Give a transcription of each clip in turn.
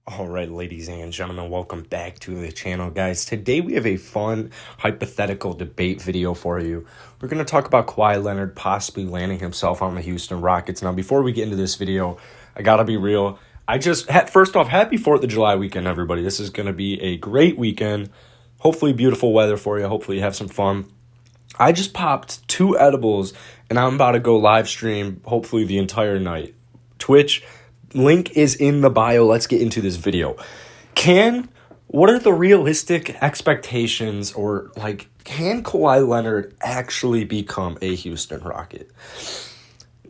All right, ladies and gentlemen, welcome back to the channel, guys. Today we have a fun hypothetical debate video for you. We're going to talk about Kawhi Leonard possibly landing himself on the Houston Rockets. Now, before we get into this video, I got to be real. First off, happy 4th of July weekend, everybody. This is going to be a great weekend. Hopefully beautiful weather for you. Hopefully you have some fun. I just popped 2 edibles, and I'm about to go live stream, hopefully the entire night. Twitch. Link is in the bio. Let's get into this video. What are the realistic expectations can Kawhi Leonard actually become a Houston Rocket?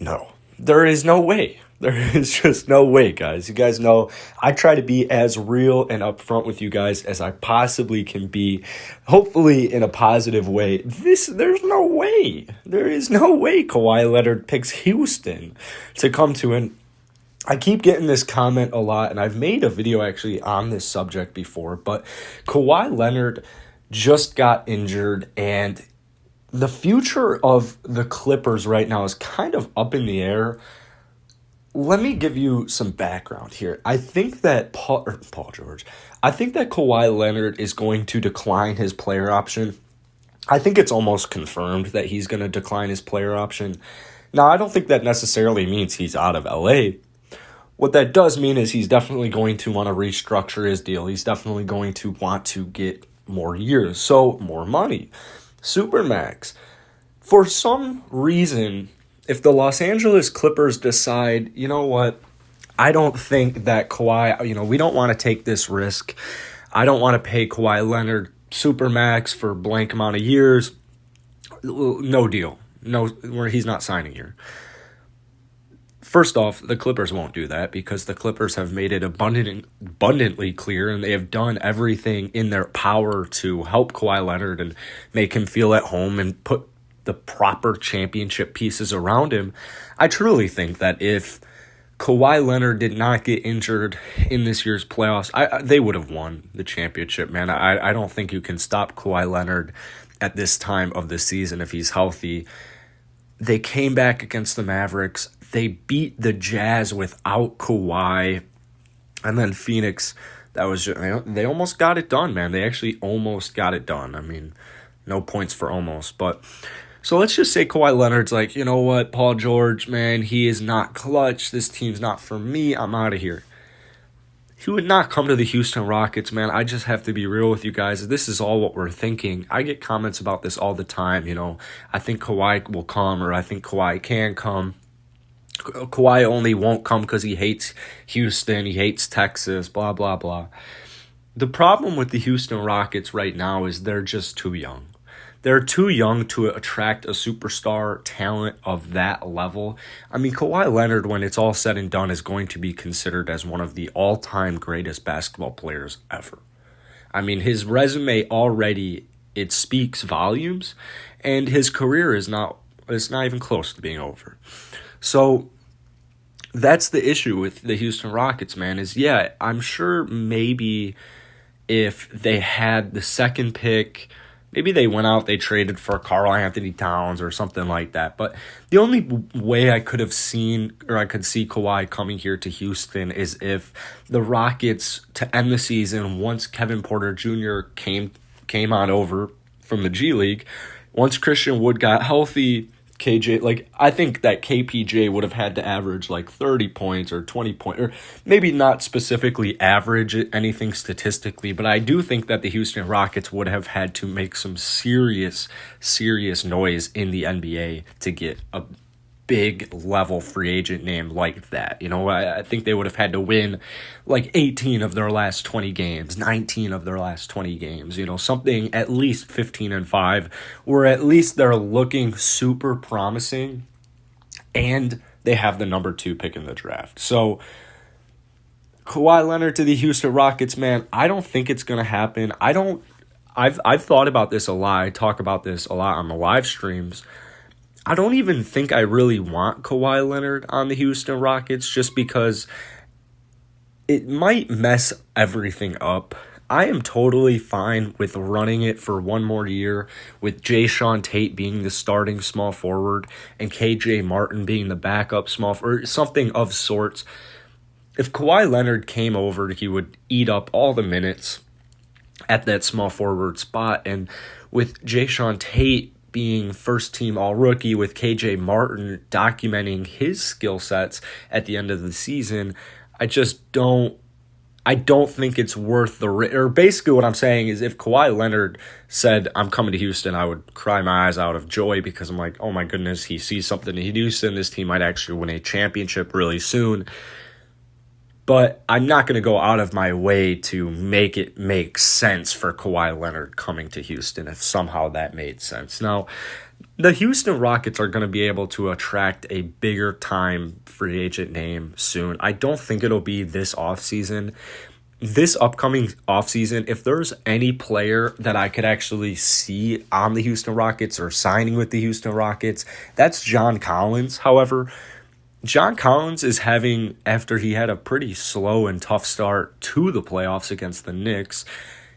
No, there is no way. There is just no way, guys. You guys know I try to be as real and upfront with you guys as I possibly can be, hopefully in a positive way. There's no way. There is no way Kawhi Leonard picks Houston to come to an I keep getting this comment a lot, and I've made a video actually on this subject before, but Kawhi Leonard just got injured, and the future of the Clippers right now is kind of up in the air. Let me give you some background here. I think that I think that Kawhi Leonard is going to decline his player option. I think it's almost confirmed that he's going to decline his player option. Now, I don't think that necessarily means he's out of LA. What that does mean is he's definitely going to want to restructure his deal. He's definitely going to want to get more years, so more money. Supermax. For some reason, if the Los Angeles Clippers decide, you know what, I don't think that Kawhi, we don't want to take this risk. I don't want to pay Kawhi Leonard Supermax for blank amount of years. No deal. No, where he's not signing here. First off, the Clippers won't do that because the Clippers have made it abundantly clear, and they have done everything in their power to help Kawhi Leonard and make him feel at home and put the proper championship pieces around him. I truly think that if Kawhi Leonard did not get injured in this year's playoffs, they would have won the championship, man. I don't think you can stop Kawhi Leonard at this time of the season if he's healthy. They came back against the Mavericks. They beat the Jazz without Kawhi. And then Phoenix, they almost got it done, man. They actually almost got it done. I mean, no points for almost. But so let's just say Kawhi Leonard's like, you know what, Paul George, man, he is not clutch. This team's not for me. I'm out of here. He would not come to the Houston Rockets, man. I just have to be real with you guys. This is all what we're thinking. I get comments about this all the time, I think Kawhi will come, or I think Kawhi can come. Kawhi only won't come because he hates Houston, he hates Texas, blah, blah, blah. The problem with the Houston Rockets right now is they're just too young. They're too young to attract a superstar talent of that level. I mean, Kawhi Leonard, when it's all said and done, is going to be considered as one of the all-time greatest basketball players ever. I mean, his resume already, it speaks volumes, and his career it's not even close to being over. So that's the issue with the Houston Rockets, man, I'm sure maybe if they had the second pick, maybe they went out, they traded for Karl Anthony Towns or something like that. But the only way I could see Kawhi coming here to Houston is if the Rockets, to end the season, once Kevin Porter Jr. came on over from the G League, once Christian Wood got healthy, I think that KPJ would have had to average 30 points or 20 points, or maybe not specifically average anything statistically, but I do think that the Houston Rockets would have had to make some serious noise in the NBA to get a big level free agent name like that. I think they would have had to win 18 of their last 20 games, 19 of their last 20 games, something at least 15-5, or at least they're looking super promising and they have the number 2 pick in the draft. So Kawhi Leonard to the Houston Rockets, man, I don't think it's going to happen. I've thought about this a lot. I talk about this a lot on the live streams. I don't even think I really want Kawhi Leonard on the Houston Rockets just because it might mess everything up. I am totally fine with running it for one more year with Jayshawn Tate being the starting small forward and KJ Martin being the backup small forward, something of sorts. if Kawhi Leonard came over, he would eat up all the minutes at that small forward spot. And with Jayshawn Tate being first team all rookie, with KJ Martin documenting his skill sets at the end of the season, I don't think it's worth or basically what I'm saying is if Kawhi Leonard said, I'm coming to Houston, I would cry my eyes out of joy because I'm like, oh my goodness, he sees something in Houston. This team might actually win a championship really soon. But I'm not going to go out of my way to make it make sense for Kawhi Leonard coming to Houston if somehow that made sense. Now, the Houston Rockets are going to be able to attract a bigger time free agent name soon. I don't think it'll be this offseason. This upcoming offseason, if there's any player that I could actually see on the Houston Rockets or signing with the Houston Rockets, that's John Collins. However, John Collins is having, after he had a pretty slow and tough start to the playoffs against the Knicks,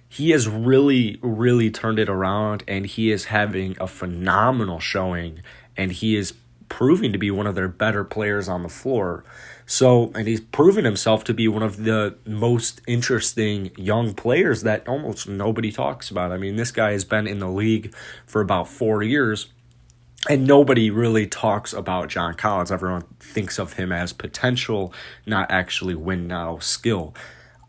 he has really, really turned it around, and he is having a phenomenal showing, and he is proving to be one of their better players on the floor. So, and he's proven himself to be one of the most interesting young players that almost nobody talks about. I mean, this guy has been in the league for about 4 years, and nobody really talks about John Collins. Everyone thinks of him as potential, not actually win now skill.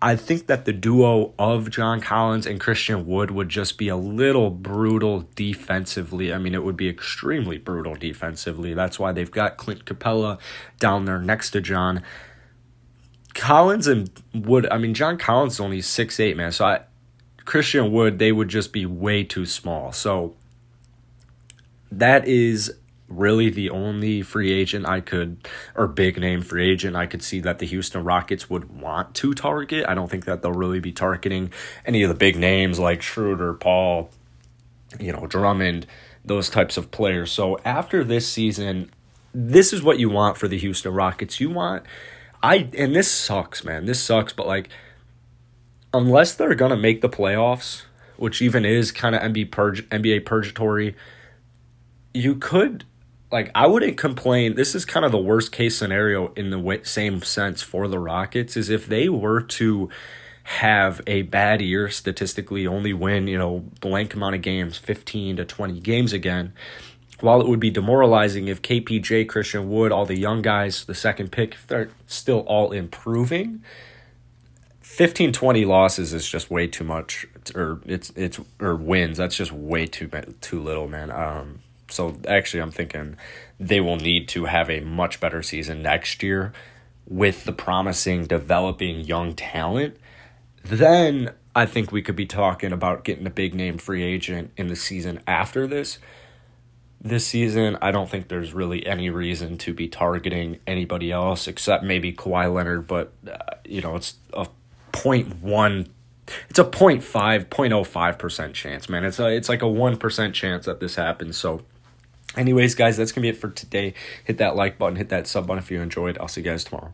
I think that the duo of John Collins and Christian Wood would just be a little brutal defensively. I mean, it would be extremely brutal defensively. That's why they've got Clint Capella down there next to John. Collins and Wood, I mean, John Collins is only 6'8", man. So Christian Wood, they would just be way too small. So that is really the only free agent or big name free agent I could see that the Houston Rockets would want to target. I don't think that they'll really be targeting any of the big names like Schroeder, Paul, Drummond, those types of players. So after this season, this is what you want for the Houston Rockets. And this sucks, man. This sucks, but unless they're going to make the playoffs, which even is kind of NBA purgatory, you could, I wouldn't complain. This is kind of the worst case scenario in the same sense for the Rockets, is if they were to have a bad year statistically, only win, blank amount of games, 15 to 20 games again, while it would be demoralizing if KPJ, Christian Wood, all the young guys, the second pick, if they're still all improving, 15, 20 losses is just way too much, or wins. That's just way too little, man. So actually, I'm thinking they will need to have a much better season next year with the promising, developing young talent. Then I think we could be talking about getting a big name free agent in the season after this. This season, I don't think there's really any reason to be targeting anybody else except maybe Kawhi Leonard. But it's a 0.1. It's a 0.05% chance, man. It's like a 1% chance that this happens. So anyways, guys, that's going to be it for today. Hit that like button, hit that sub button if you enjoyed. I'll see you guys tomorrow.